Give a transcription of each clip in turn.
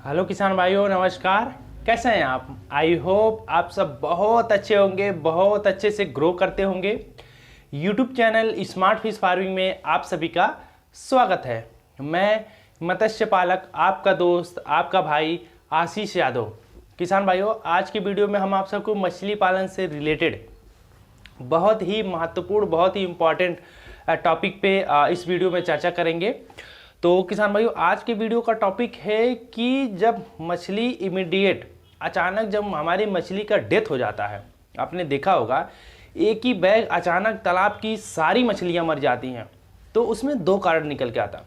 Hello किसान भाइयों, नमस्कार। कैसे हैं आप? आई होप आप सब बहुत अच्छे होंगे, बहुत अच्छे से ग्रो करते होंगे। YouTube channel smart fish farming में आप सभी का स्वागत है। मैं मत्स्य पालक, आपका दोस्त, आपका भाई आशीष यादव। किसान भाइयों, आज की वीडियो में हम आप सबको मछली पालन से रिलेटेड बहुत ही महत्वपूर्ण, बहुत ही इम्पॉर्टेंट टॉपिक पे इस वीडियो में चर्चा करेंगे। तो किसान भाइयों, आज के वीडियो का टॉपिक है कि जब मछली इमीडिएट अचानक जब हमारी मछली का डेथ हो जाता है, आपने देखा होगा एक ही बैग अचानक तालाब की सारी मछलियां मर जाती हैं, तो उसमें दो कारण निकल के आता।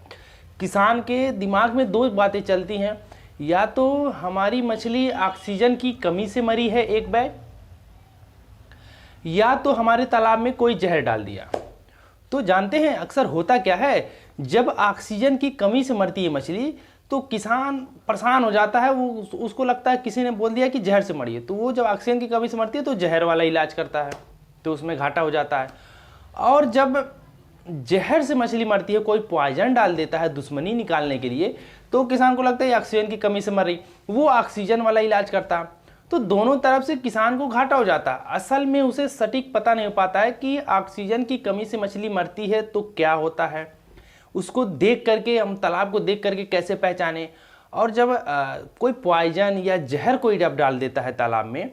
किसान के दिमाग में दो बातें चलती हैं, या तो हमारी मछली ऑक्सीजन की कमी से मरी है एक बैग, या तो हमारे तालाब में कोई जहर डाल दिया। तो जानते हैं अक्सर होता क्या है, जब ऑक्सीजन की कमी से मरती है मछली तो किसान परेशान हो जाता है। वो उसको लगता है किसी ने बोल दिया कि जहर से मरी है, तो वो जब ऑक्सीजन की कमी से मरती है तो जहर वाला इलाज करता है, तो उसमें घाटा हो जाता है। और जब जहर से मछली मरती है, कोई पॉइजन डाल देता है दुश्मनी निकालने के लिए, तो किसान को लगता है ऑक्सीजन की कमी से मर रही, वो ऑक्सीजन वाला इलाज करता है। तो दोनों तरफ से किसान को घाटा हो जाता है। असल में उसे सटीक पता नहीं हो पाता है कि ऑक्सीजन की कमी से मछली मरती है तो क्या होता है। उसको देख करके, हम तालाब को देख करके कैसे पहचाने। और जब कोई पॉइजन या जहर कोई जब डाल देता है तालाब में,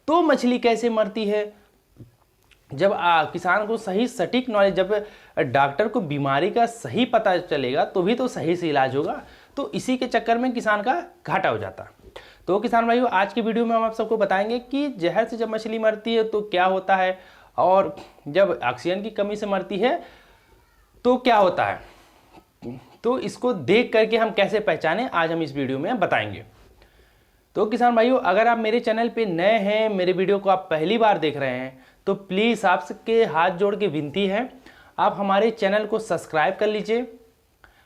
तो मछली कैसे मरती है। जब किसान को सही सटीक नॉलेज, जब डॉक्टर को बीमारी का सही पता चलेगा तो भी तो सही से इलाज होगा। तो इसी के चक्कर में किसान का घाटा हो जाता। तो किसान भाइयों, आज की वीडियो में हम आप सबको बताएंगे कि जहर से जब मछली मरती है तो क्या होता है, और जब ऑक्सीजन की कमी से मरती है तो क्या होता है। तो इसको देख करके हम कैसे पहचाने, आज हम इस वीडियो में बताएंगे। तो किसान भाइयों, अगर आप मेरे चैनल पे नए हैं, मेरे वीडियो को आप पहली बार देख रहे हैं, तो प्लीज़ आपके हाथ जोड़ के विनती है, आप हमारे चैनल को सब्सक्राइब कर लीजिए।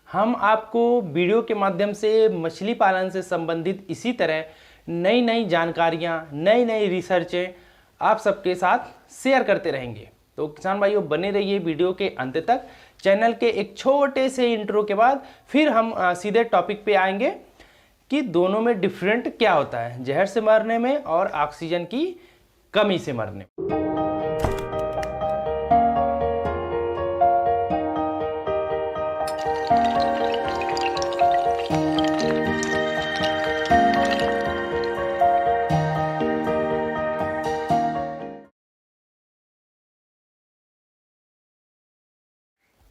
हम आपको वीडियो के माध्यम से मछली पालन से संबंधित इसी तरह नई नई जानकारियाँ, नई नई रिसर्चें आप सबके साथ शेयर करते रहेंगे। तो किसान भाइयों, बने रहिए वीडियो के अंत तक। चैनल के एक छोटे से इंट्रो के बाद फिर हम सीधे टॉपिक पे आएंगे कि दोनों में डिफरेंट क्या होता है, जहर से मरने में और ऑक्सीजन की कमी से मरने में।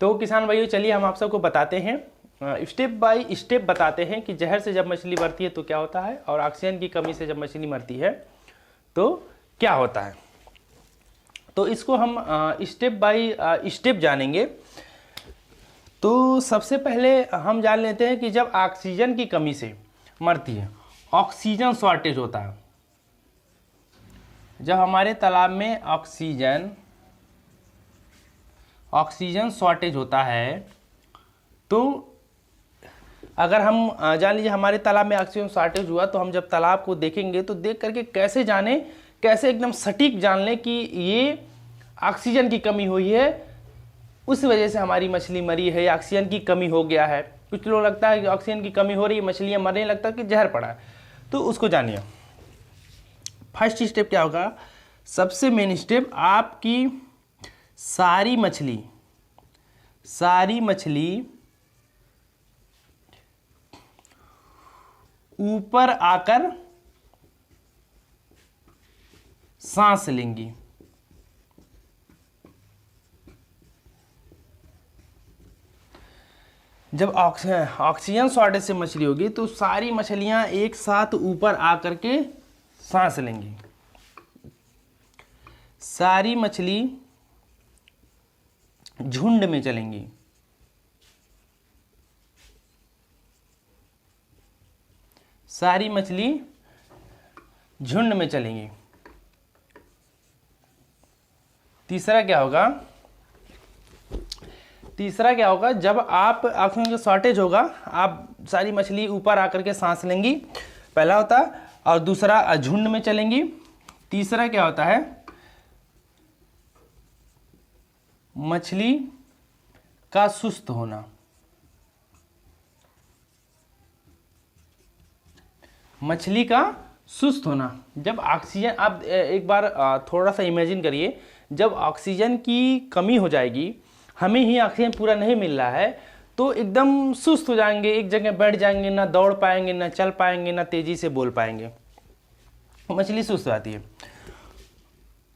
तो किसान भाइयों, चलिए हम आप सबको बताते हैं, स्टेप बाय स्टेप बताते हैं कि जहर से जब मछली मरती है तो क्या होता है, और ऑक्सीजन की कमी से जब मछली मरती है तो क्या होता है। तो इसको हम स्टेप बाय स्टेप जानेंगे। तो सबसे पहले हम जान लेते हैं कि जब ऑक्सीजन की कमी से मरती है, ऑक्सीजन शॉर्टेज होता है। जब हमारे तालाब में ऑक्सीजन शॉर्टेज होता है, तो अगर हम जान लीजिए हमारे तालाब में ऑक्सीजन शॉर्टेज हुआ, तो हम जब तालाब को देखेंगे तो देख करके कैसे जाने, कैसे एकदम सटीक जान लें कि ये ऑक्सीजन की कमी हुई है, उस वजह से हमारी मछली मरी है, या ऑक्सीजन की कमी हो गया है। कुछ लोग लगता है कि ऑक्सीजन की कमी हो रही है, मछलियाँ मरने लगता है कि जहर पड़ा है। तो उसको जानिए। फर्स्ट स्टेप क्या होगा, सबसे मेन स्टेप, आपकी सारी मछली ऊपर आकर सांस लेंगी। जब ऑक्सीजन शॉर्टेज से मछली होगी तो सारी मछलियां एक साथ ऊपर आकर के सांस लेंगी। सारी मछली झुंड में चलेंगी। सारी मछली झुंड में चलेंगी। तीसरा क्या होगा, जब आप ऑक्सीजन का शॉर्टेज होगा, आप सारी मछली ऊपर आकर के सांस लेंगी, पहला होता। और दूसरा, झुंड में चलेंगी। तीसरा क्या होता है, मछली का सुस्त होना। मछली का सुस्त होना। जब ऑक्सीजन, आप एक बार थोड़ा सा इमेजिन करिए, जब ऑक्सीजन की कमी हो जाएगी, हमें ही ऑक्सीजन पूरा नहीं मिल रहा है, तो एकदम सुस्त हो जाएंगे, एक जगह बैठ जाएंगे, ना दौड़ पाएंगे, ना चल पाएंगे, ना तेजी से बोल पाएंगे, मछली सुस्त हो जाती है।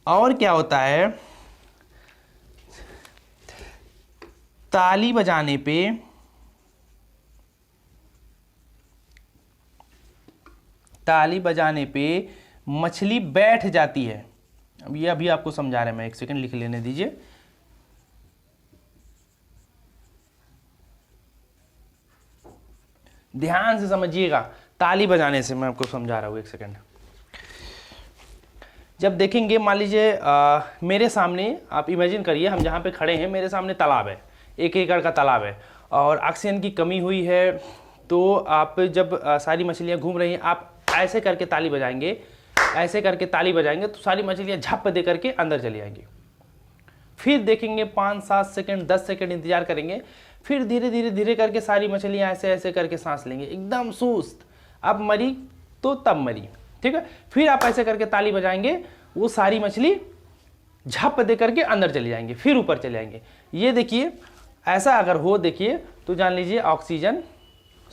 और क्या होता है, ताली बजाने पे मछली बैठ जाती है। अब ये अभी आपको समझा रहे हैं, मैं एक सेकंड लिख लेने दीजिए। ध्यान से समझिएगा, ताली बजाने से मैं आपको समझा रहा हूँ, एक सेकंड। जब देखेंगे, मान लीजिए मेरे सामने, आप इमेजिन करिए हम जहाँ पे खड़े हैं, मेरे सामने तालाब है, 1 एकड़ का तालाब है, और ऑक्सीजन की कमी हुई है, तो आप जब सारी मछलियाँ घूम रही हैं, आप ऐसे करके ताली बजाएंगे, ऐसे करके ताली बजाएंगे, तो सारी मछलियाँ झप दे करके अंदर चली आएंगी। फिर देखेंगे 5-7 सेकंड, 10 सेकंड इंतजार करेंगे, फिर धीरे धीरे धीरे करके सारी मछलियाँ ऐसे ऐसे करके सांस लेंगे, एकदम सुस्त। अब मरी तो तब मरी, ठीक है। फिर आप ऐसे करके ताली बजाएंगे, वो सारी मछली झप दे करके अंदर चली जाएंगे, फिर ऊपर चले जाएंगे। ये देखिए, ऐसा अगर हो देखिए, तो जान लीजिए ऑक्सीजन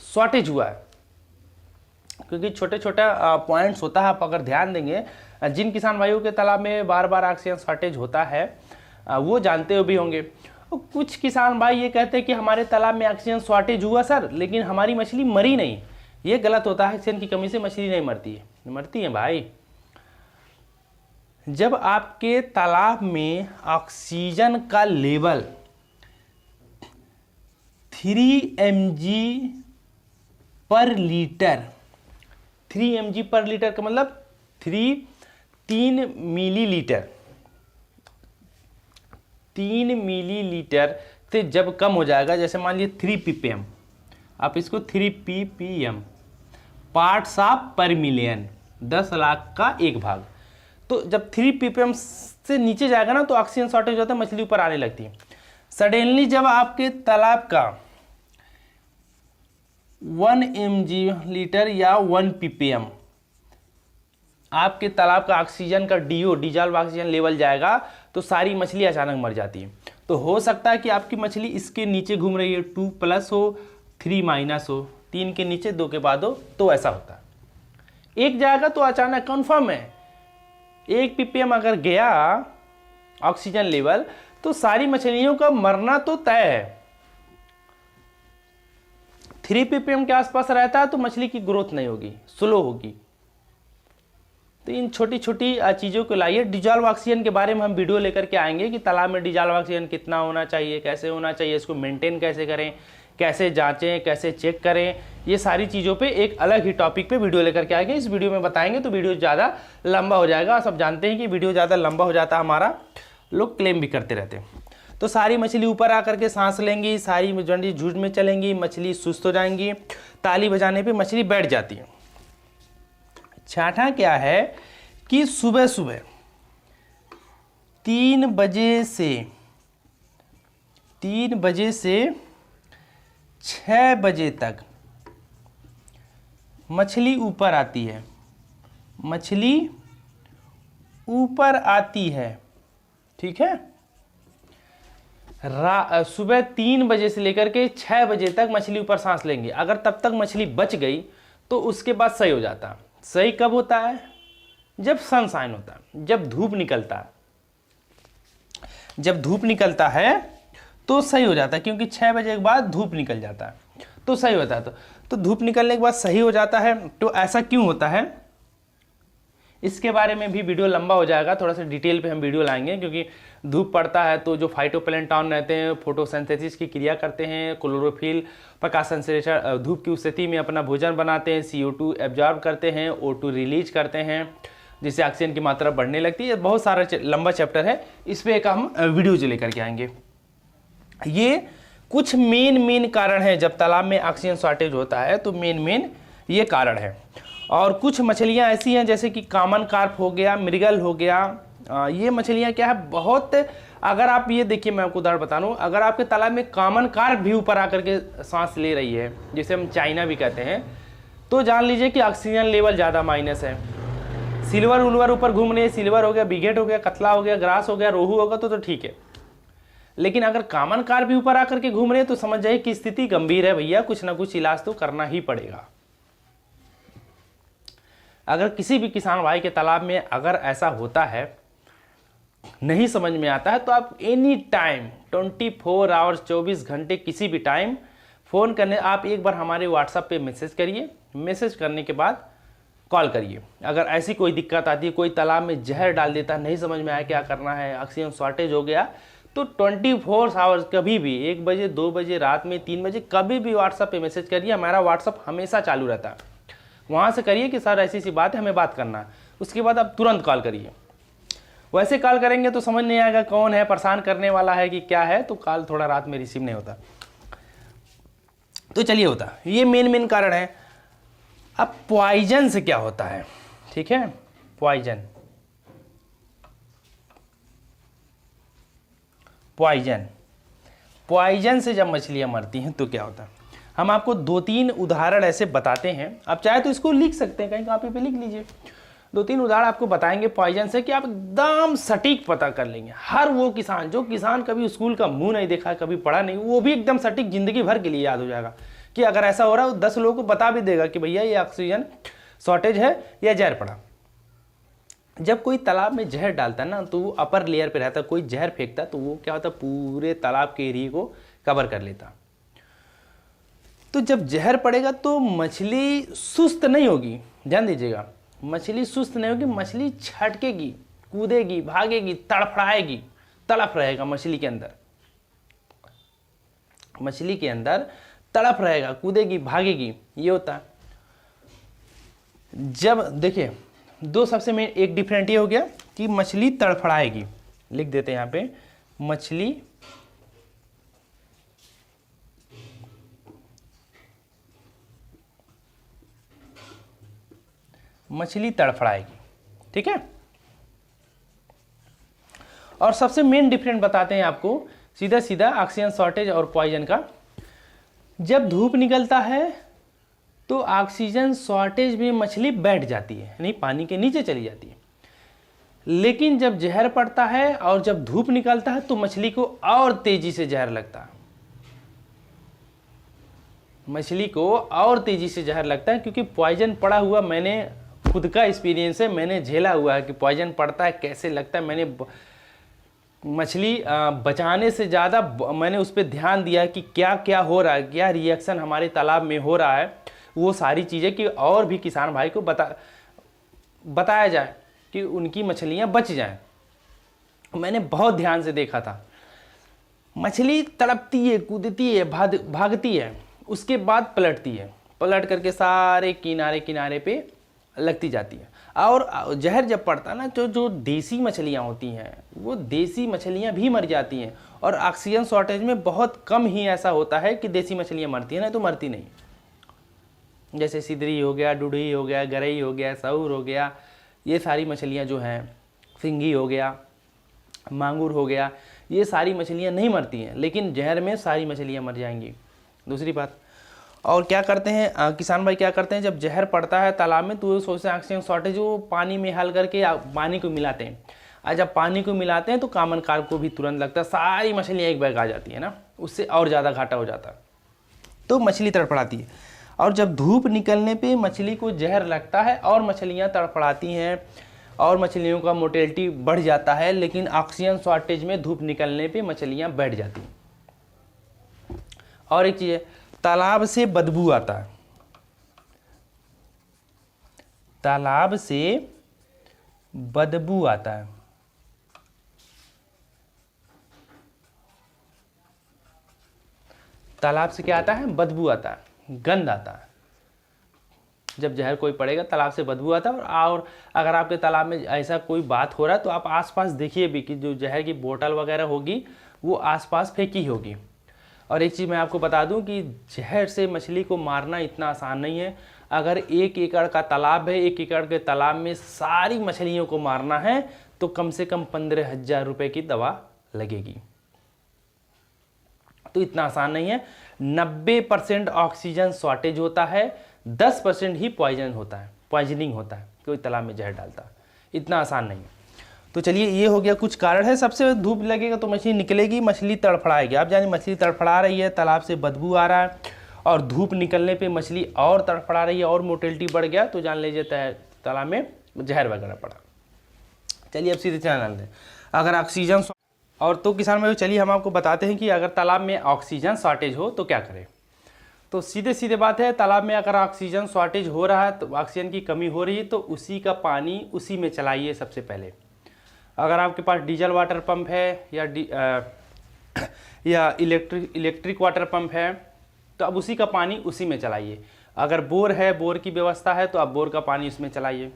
शॉर्टेज हुआ है, क्योंकि छोटे छोटा पॉइंट्स होता है। आप अगर ध्यान देंगे, जिन किसान भाइयों के तालाब में बार बार ऑक्सीजन शॉर्टेज होता है, वो जानते भी होंगे। कुछ किसान भाई ये कहते हैं कि हमारे तालाब में ऑक्सीजन शॉर्टेज हुआ सर, लेकिन हमारी मछली मरी नहीं। ये गलत होता है, ऑक्सीजन की कमी से मछली नहीं मरती है, मरती है भाई। जब आपके तालाब में ऑक्सीजन का लेवल 3 mg पर लीटर, 3 mg पर लीटर का मतलब 3 मिलीलीटर, 3 मिलीलीटर से जब कम हो जाएगा, जैसे मान लीजिए 3 ppm, आप इसको 3 ppm, पार्ट्स ऑफ पर मिलियन, 10 लाख का 1 भाग। तो जब 3 ppm से नीचे जाएगा ना, तो ऑक्सीजन शॉर्टेज होता है, मछली ऊपर आने लगती है। सडनली जब आपके तालाब का 1 mg लीटर या 1 ppm, आपके तालाब का ऑक्सीजन का DO, डिजॉल्व ऑक्सीजन लेवल जाएगा, तो सारी मछली अचानक मर जाती है। तो हो सकता है कि आपकी मछली इसके नीचे घूम रही है, 2+ हो, 3- हो, 3 के नीचे 2 के बाद हो, तो ऐसा होता है। एक जाएगा तो अचानक कंफर्म है, 1 ppm अगर गया ऑक्सीजन लेवल, तो सारी मछलियों का मरना तो तय है। 3 ppm के आसपास रहता है तो मछली की ग्रोथ नहीं होगी, स्लो होगी। तो इन छोटी छोटी चीज़ों को लाइए। डिजॉल्व ऑक्सीजन के बारे में हम वीडियो लेकर के आएंगे कि तालाब में डिजॉल्व ऑक्सीजन कितना होना चाहिए, कैसे होना चाहिए, इसको मेंटेन कैसे करें, कैसे जांचें, कैसे चेक करें। ये सारी चीज़ों पे एक अलग ही टॉपिक पे वीडियो लेकर के आएंगे। इस वीडियो में बताएंगे तो वीडियो ज़्यादा लंबा हो जाएगा। सब जानते हैं कि वीडियो ज़्यादा लंबा हो जाता है हमारा, लोग क्लेम भी करते रहते हैं। तो सारी मछली ऊपर आकर के सांस लेंगी, सारी झूठ में चलेंगी, मछली सुस्त हो जाएंगी, ताली बजाने पे मछली बैठ जाती है। छठा क्या है कि सुबह सुबह 3 बजे से 6 बजे तक मछली ऊपर आती है, मछली ऊपर आती है, ठीक है। सुबह 3 बजे से लेकर के 6 बजे तक मछली ऊपर सांस लेंगे। अगर तब तक मछली बच गई तो उसके बाद सही हो जाता है। सही कब होता है? जब सनशाइन होता है, जब धूप निकलता है। जब धूप निकलता है तो सही हो जाता है, क्योंकि 6 बजे के बाद धूप निकल जाता है तो सही होता है। तो धूप निकलने के बाद सही हो जाता है। तो ऐसा क्यों होता है, इसके बारे में भी वीडियो लंबा हो जाएगा, थोड़ा सा डिटेल पे हम वीडियो लाएंगे। क्योंकि धूप पड़ता है तो जो फाइटोप्लैंटन रहते हैं फोटोसिंथेसिस की क्रिया करते हैं, क्लोरोफिल प्रकाश संश्लेषण, धूप की स्थिति में अपना भोजन बनाते हैं, CO2 एब्जॉर्ब करते हैं, O2 रिलीज करते हैं, जिससे ऑक्सीजन की मात्रा बढ़ने लगती है। बहुत सारा लंबा चैप्टर है, इस पर एक हम वीडियो जो लेकर के आएंगे। ये कुछ मेन कारण है जब तालाब में ऑक्सीजन शॉर्टेज होता है, तो मेन ये कारण है। और कुछ मछलियाँ ऐसी हैं जैसे कि कॉमन कार्प हो गया, मृगल हो गया। ये मछलियाँ क्या है, बहुत, अगर आप ये देखिए, मैं आपको उदाहरण बता दूँ, अगर आपके तालाब में कॉमन कार्प भी ऊपर आकर के सांस ले रही है, जिसे हम चाइना भी कहते हैं, तो जान लीजिए कि ऑक्सीजन लेवल ज़्यादा माइनस है। सिल्वर उल्वर ऊपर घूम रही है, सिल्वर हो गया, बिगेट हो गया, कतला हो गया, ग्रास हो गया, रोहू होगा तो ठीक है। लेकिन अगर कॉमन कार्प भी ऊपर आकर के घूम रहे हैं तो समझ जाइए कि स्थिति गंभीर है भैया, कुछ ना कुछ इलाज तो करना ही पड़ेगा। अगर किसी भी किसान भाई के तालाब में अगर ऐसा होता है, नहीं समझ में आता है, तो आप एनी टाइम 24 आवर्स 24 घंटे किसी भी टाइम फ़ोन करने, आप एक बार हमारे व्हाट्सएप पे मैसेज करिए। मैसेज करने के बाद कॉल करिए। अगर ऐसी कोई दिक्कत आती है, कोई तालाब में जहर डाल देता, नहीं समझ में आया क्या करना है, ऑक्सीजन शॉर्टेज हो गया, तो 24 आवर्स कभी भी 1 बजे 2 बजे रात में 3 बजे कभी भी व्हाट्सएप पे मैसेज करिए। हमारा व्हाट्सएप हमेशा चालू रहता है, वहाँ से करिए कि सर ऐसी सी बात है, हमें बात करना है। उसके बाद आप तुरंत कॉल करिए। वैसे कॉल करेंगे तो समझ नहीं आएगा कौन है, परेशान करने वाला है कि क्या है, तो कॉल थोड़ा रात में रिसीव नहीं होता। तो चलिए होता, ये मेन कारण है। अब पॉइजन से क्या होता है, ठीक है, पॉइजन से जब मछलियां मरती हैं तो क्या होता है, हम आपको 2-3 उदाहरण ऐसे बताते हैं। आप चाहे तो इसको लिख सकते हैं, कहीं कॉपी पे लिख लीजिए। 2-3 उदाहरण आपको बताएंगे पॉइजन से कि आप एकदम सटीक पता कर लेंगे। हर वो किसान, जो किसान कभी स्कूल का मुंह नहीं देखा, कभी पढ़ा नहीं, वो भी एकदम सटीक जिंदगी भर के लिए याद हो जाएगा कि अगर ऐसा हो रहा है, वो 10 लोगों को बता भी देगा कि भैया ये ऑक्सीजन शॉर्टेज है या जहर पड़ा। जब कोई तालाब में जहर डालता है ना, तो वो अपर लेयर पे रहता है, कोई जहर फेंकता तो वो क्या होता, पूरे तालाब के एरिया को कवर कर लेता। तो जब जहर पड़ेगा तो मछली सुस्त नहीं होगी, ध्यान दीजिएगा, मछली सुस्त नहीं होगी, मछली छटकेगी, कूदेगी, भागेगी, तड़फड़ाएगी, तड़फ रहेगा मछली के अंदर तड़फ रहेगा, कूदेगी, भागेगी, ये होता है। जब देखिए, दो सबसे में एक डिफरेंट ये हो गया कि मछली तड़फड़ाएगी, लिख देते हैं यहाँ पे, मछली तड़फड़ाएगी, ठीक है। और सबसे मेन डिफरेंट बताते हैं आपको सीधा सीधा ऑक्सीजन शॉर्टेज और पॉइजन का। जब धूप निकलता है तो ऑक्सीजन शॉर्टेज में मछली बैठ जाती है, यानी पानी के नीचे चली जाती है। लेकिन जब जहर पड़ता है और जब धूप निकलता है तो मछली को और तेजी से जहर लगता है, क्योंकि पॉइजन पड़ा हुआ, मैंने खुद का एक्सपीरियंस है, मैंने झेला हुआ है कि पॉइजन पड़ता है कैसे लगता है। मैंने मछली बचाने से ज़्यादा मैंने उस पर ध्यान दिया कि क्या क्या हो रहा है, क्या रिएक्शन हमारे तालाब में हो रहा है, वो सारी चीज़ें कि और भी किसान भाई को बताया जाए कि उनकी मछलियां बच जाएं। मैंने बहुत ध्यान से देखा था, मछली तड़पती है, कूदती है, भागती है, उसके बाद पलटती है, पलट करके सारे किनारे पे लगती जाती है। और जहर जब पड़ता है ना, तो जो देसी मछलियाँ होती हैं, वो देसी मछलियाँ भी मर जाती हैं। और ऑक्सीजन शॉर्टेज में बहुत कम ही ऐसा होता है कि देसी मछलियाँ मरती हैं, ना तो मरती नहीं। जैसे सिदरी हो गया, डुडही हो गया, गरई हो गया, सऊर हो गया, ये सारी मछलियाँ जो हैं, सिंगी हो गया, मांगुर हो गया, ये सारी मछलियाँ नहीं मरती हैं, लेकिन जहर में सारी मछलियाँ मर जाएंगी। दूसरी बात, और क्या करते हैं किसान भाई, क्या करते हैं जब जहर पड़ता है तालाब में, तो वो सोचते हैं ऑक्सीजन शॉर्टेज, वो पानी में हल करके पानी को मिलाते हैं। और जब पानी को मिलाते हैं तो कॉमन कार्प को भी तुरंत लगता है, सारी मछलियाँ एक बैग आ जाती है ना, उससे और ज़्यादा घाटा हो जाता है, तो मछली तड़फड़ाती है। और जब धूप निकलने पे मछली को जहर लगता है और मछलियाँ तड़फड़ाती हैं और मछलियों का मोर्टेलिटी बढ़ जाता है, लेकिन ऑक्सीजन शॉर्टेज में धूप निकलने पे मछलियाँ बैठ जाती हैं। और एक चीज़ है, तालाब से बदबू आता है, तालाब से बदबू आता है। तालाब से क्या आता है, बदबू आता है, गंध आता है। जब जहर कोई पड़ेगा तालाब से बदबू आता है। और अगर आपके तालाब में ऐसा कोई बात हो रहा है तो आप आसपास देखिए भी कि जो जहर की बोतल वगैरह होगी वो आसपास फेंकी होगी। और एक चीज़ मैं आपको बता दूं कि जहर से मछली को मारना इतना आसान नहीं है। अगर 1 एकड़ का तालाब है, 1 एकड़ के तालाब में सारी मछलियों को मारना है तो कम से कम 15,000 रुपये की दवा लगेगी। तो इतना आसान नहीं है। 90% ऑक्सीजन शॉर्टेज होता है, 10% ही पॉइजनिंग होता है, कोई तालाब में जहर डालता है। इतना आसान नहीं है। तो चलिए, ये हो गया कुछ कारण है। सबसे धूप लगेगा तो मछली निकलेगी, मछली तड़फड़ाएगी। आप जानिए मछली तड़फड़ा रही है, तालाब से बदबू आ रहा है और धूप निकलने पे मछली और तड़फड़ा रही है और मोटिलिटी बढ़ गया, तो जान लीजिए तालाब में जहर वगैरह पड़ा। चलिए अब सीधे चैनल दें। अगर ऑक्सीजन और तो किसान भाई, चलिए हम आपको बताते हैं कि अगर तालाब में ऑक्सीजन शॉर्टेज हो तो क्या करें। तो सीधे बात है, तालाब में अगर ऑक्सीजन शॉर्टेज हो रहा है, तो ऑक्सीजन की कमी हो रही है, तो उसी का पानी उसी में चलाइए सबसे पहले। अगर आपके पास डीजल वाटर पंप है या इलेक्ट्रिक वाटर पंप है, तो अब उसी का पानी उसी में चलाइए। अगर बोर है, बोर की व्यवस्था है, तो आप बोर का पानी उसमें चलाइए।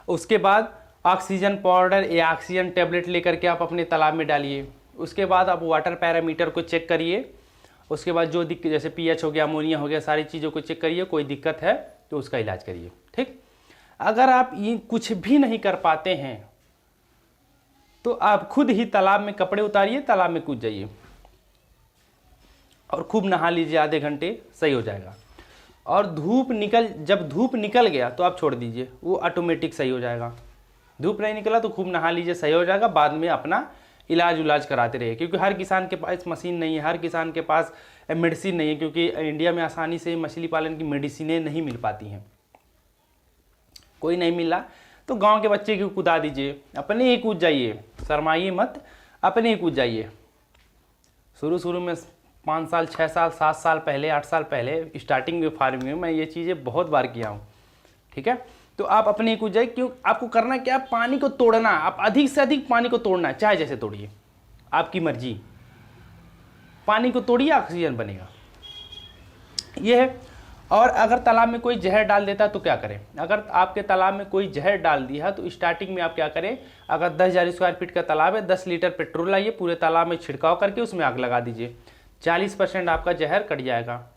उसके बाद ऑक्सीजन पाउडर या ऑक्सीजन टेबलेट लेकर के आप अपने तालाब में डालिए। उसके बाद आप वाटर पैरामीटर को चेक करिए। उसके बाद जो दिक्कत, जैसे पीएच हो गया, अमोनिया हो गया, सारी चीज़ों को चेक करिए। कोई दिक्कत है तो उसका इलाज करिए। ठीक। अगर आप ये कुछ भी नहीं कर पाते हैं तो आप खुद ही तालाब में कपड़े उतारिए, तालाब में कूद जाइए और खूब नहा लीजिए, आधे घंटे सही हो जाएगा। और जब धूप निकल गया तो आप छोड़ दीजिए, वो ऑटोमेटिक सही हो जाएगा। धूप नहीं निकला तो खूब नहा लीजिए, सही हो जाएगा। बाद में अपना इलाज कराते रहिए, क्योंकि हर किसान के पास मशीन नहीं है, हर किसान के पास मेडिसिन नहीं है, क्योंकि इंडिया में आसानी से मछली पालन की मेडिसिनें नहीं मिल पाती हैं। कोई नहीं मिला तो गांव के बच्चे को कूदा दीजिए, अपने ही कूद जाइए, शर्माइए मत, अपने ही कूद जाइए। शुरू में 5 साल, 6 साल, 7 साल पहले, 8 साल पहले स्टार्टिंग में फार्मिंग में मैं ये चीज़ें बहुत बार किया हूँ। ठीक है। तो आप अपने ही कूद जाइए। क्यों? आपको करना क्या, पानी को तोड़ना। आप अधिक से अधिक पानी को तोड़ना है, चाहे जैसे तोड़िए, आपकी मर्जी। पानी को तोड़िए, ऑक्सीजन बनेगा। ये है। और अगर तालाब में कोई जहर डाल देता है तो क्या करें। अगर आपके तालाब में कोई जहर डाल दिया है तो स्टार्टिंग में आप क्या करें, अगर 10,000 स्क्वायर फीट का तालाब है, 10 लीटर पेट्रोल लाइए, पूरे तालाब में छिड़काव करके उसमें आग लगा दीजिए। 40% आपका जहर कट जाएगा।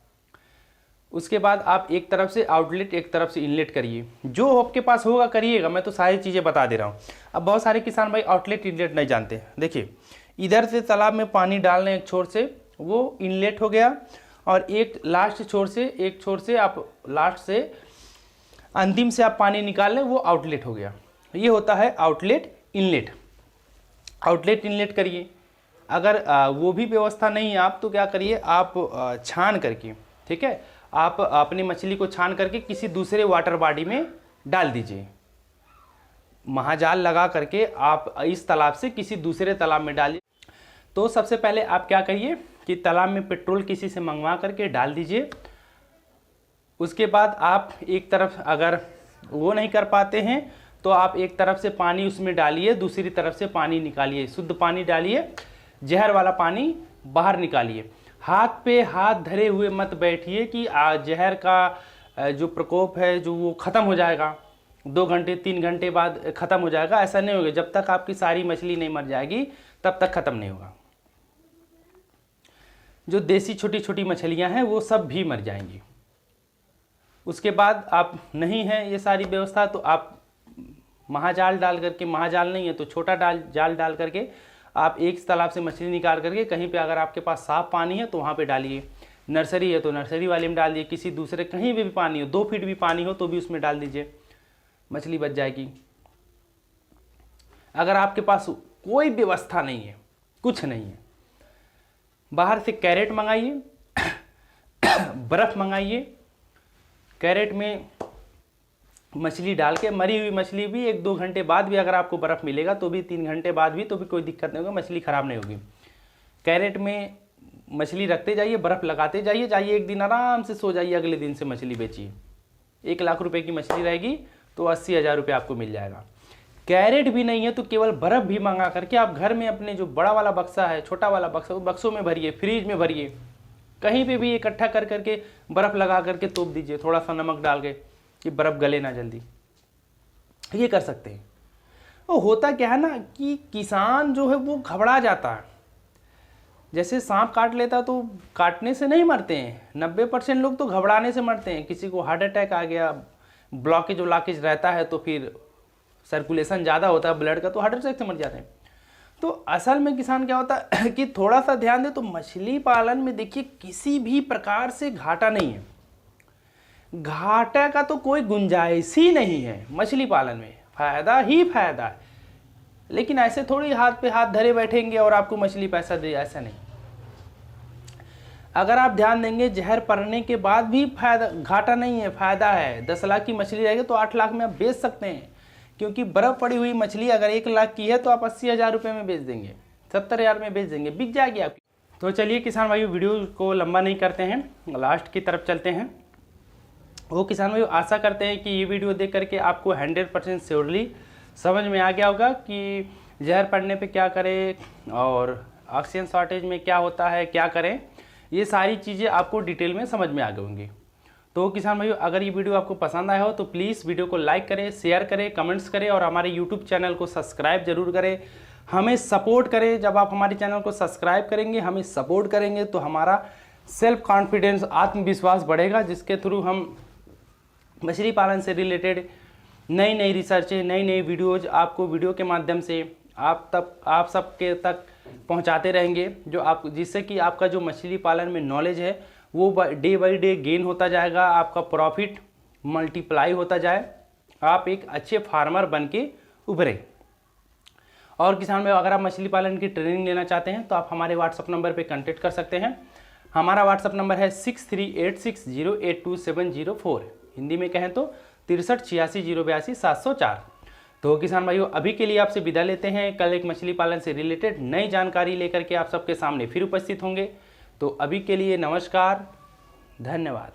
उसके बाद आप एक तरफ से आउटलेट, एक तरफ से इनलेट करिए। जो आपके पास होगा करिएगा, मैं तो सारी चीज़ें बता दे रहा हूँ। अब बहुत सारे किसान भाई आउटलेट इनलेट नहीं जानते। देखिए, इधर से तालाब में पानी डालने एक छोर से, वो इनलेट हो गया, और एक छोर से आप लास्ट से अंतिम से आप पानी निकाल लें, वो आउटलेट हो गया। ये होता है आउटलेट इनलेट। आउटलेट इनलेट करिए। अगर वो भी व्यवस्था नहीं है आप, तो क्या करिए, आप छान करके, ठीक है, आप अपनी मछली को छान करके किसी दूसरे वाटर बॉडी में डाल दीजिए। महाजाल लगा करके आप इस तालाब से किसी दूसरे तालाब में डालिए। तो सबसे पहले आप क्या करिए कि तालाब में पेट्रोल किसी से मंगवा करके डाल दीजिए। उसके बाद आप एक तरफ, अगर वो नहीं कर पाते हैं तो आप एक तरफ से पानी उसमें डालिए, दूसरी तरफ से पानी निकालिए, शुद्ध पानी डालिए, जहर वाला पानी बाहर निकालिए। हाथ पे हाथ धरे हुए मत बैठिए कि जहर का जो प्रकोप है जो वो ख़त्म हो जाएगा, 2 घंटे 3 घंटे बाद ख़त्म हो जाएगा। ऐसा नहीं होगा। जब तक आपकी सारी मछली नहीं मर जाएगी तब तक ख़त्म नहीं होगा। जो देसी छोटी छोटी मछलियां हैं वो सब भी मर जाएंगी। उसके बाद आप नहीं है ये सारी व्यवस्था, तो आप महाजाल डाल करके, महाजाल नहीं है तो छोटा जाल डाल करके आप एक तालाब से मछली निकाल करके कहीं पे, अगर आपके पास साफ पानी है तो वहाँ पे डालिए। नर्सरी है तो नर्सरी वाले में डाल दिए। किसी दूसरे कहीं भी पानी हो, 2 फीट भी पानी हो तो भी उसमें डाल दीजिए, मछली बच जाएगी। अगर आपके पास कोई व्यवस्था नहीं है, कुछ नहीं है, बाहर से कैरेट मंगाइए, बर्फ़ मंगाइए, कैरेट में मछली डाल के, मरी हुई मछली भी 1-2 घंटे बाद भी अगर आपको बर्फ़ मिलेगा तो भी 3 घंटे बाद भी तो भी कोई दिक्कत नहीं होगा, मछली ख़राब नहीं होगी। कैरेट में मछली रखते जाइए, बर्फ़ लगाते जाइए, एक दिन आराम से सो जाइए, अगले दिन से मछली बेचिए। 1 लाख रुपए की मछली रहेगी तो 80,000 रुपये आपको मिल जाएगा। कैरेट भी नहीं है तो केवल बर्फ़ भी मंगा करके आप घर में अपने जो बड़ा वाला बक्सा है, छोटा वाला बक्सा, वो बक्सों में भरिए, फ्रीज में भरिए, कहीं पे भी इकट्ठा कर करके बर्फ़ लगा करके तोप दीजिए, थोड़ा सा नमक डाल के कि बर्फ़ गले ना जल्दी। ये कर सकते हैं। तो होता क्या है ना कि किसान जो है वो घबरा जाता है। जैसे सांप काट लेता तो काटने से नहीं मरते हैं, 90% लोग तो घबराने से मरते हैं। किसी को हार्ट अटैक आ गया, ब्लॉकेज रहता है तो फिर सर्कुलेशन ज़्यादा होता है ब्लड का, तो हार्ट अटैक से मर जाते हैं। तो असल में किसान क्या होता है कि थोड़ा सा ध्यान दे तो मछली पालन में देखिए किसी भी प्रकार से घाटा नहीं है। घाटे का तो कोई गुंजाइश ही नहीं है। मछली पालन में फायदा ही फायदा है, लेकिन ऐसे थोड़ी हाथ पे हाथ धरे बैठेंगे और आपको मछली पैसा दे, ऐसा नहीं। अगर आप ध्यान देंगे, जहर पड़ने के बाद भी फायदा, घाटा नहीं है, फायदा है। 10 लाख की मछली रहेगी तो 8 लाख में आप बेच सकते हैं, क्योंकि बर्फ पड़ी हुई मछली अगर 1 लाख की है तो आप 80,000 रुपये में बेच देंगे, 70,000 में बेच देंगे, बिक जाएगी आपकी। तो चलिए किसान भाइयों, वीडियो को लंबा नहीं करते हैं, लास्ट की तरफ चलते हैं। वो किसान भाइयों, आशा करते हैं कि ये वीडियो देख करके आपको 100% श्योरली समझ में आ गया होगा कि जहर पड़ने पे क्या करें और ऑक्सीजन शॉर्टेज में क्या होता है, क्या करें। ये सारी चीज़ें आपको डिटेल में समझ में आ गई होंगी। तो किसान भाइयों, अगर ये वीडियो आपको पसंद आया हो तो प्लीज़ वीडियो को लाइक करें, शेयर करें, कमेंट्स करें और हमारे यूट्यूब चैनल को सब्सक्राइब जरूर करें। हमें सपोर्ट करें। जब आप हमारे चैनल को सब्सक्राइब करेंगे, हमें सपोर्ट करेंगे, तो हमारा सेल्फ कॉन्फिडेंस, आत्मविश्वास बढ़ेगा, जिसके थ्रू हम मछली पालन से रिलेटेड नई नई रिसर्चें, नई नई वीडियोज़ आपको वीडियो के माध्यम से आप सबके तक पहुंचाते रहेंगे, जो आप, जिससे कि आपका जो मछली पालन में नॉलेज है वो डे बाई डे गेन होता जाएगा, आपका प्रॉफिट मल्टीप्लाई होता जाए, आप एक अच्छे फार्मर बन के उभरें। और किसान भाई, अगर आप मछली पालन की ट्रेनिंग लेना चाहते हैं तो आप हमारे व्हाट्सअप नंबर पे कांटेक्ट कर सकते हैं। हमारा व्हाट्सअप नंबर है 6386082704। हिंदी में कहें तो 6386082704। तो किसान भाइयों, अभी के लिए आपसे विदा लेते हैं। कल एक मछली पालन से रिलेटेड नई जानकारी लेकर के आप सबके सामने फिर उपस्थित होंगे। तो अभी के लिए नमस्कार, धन्यवाद।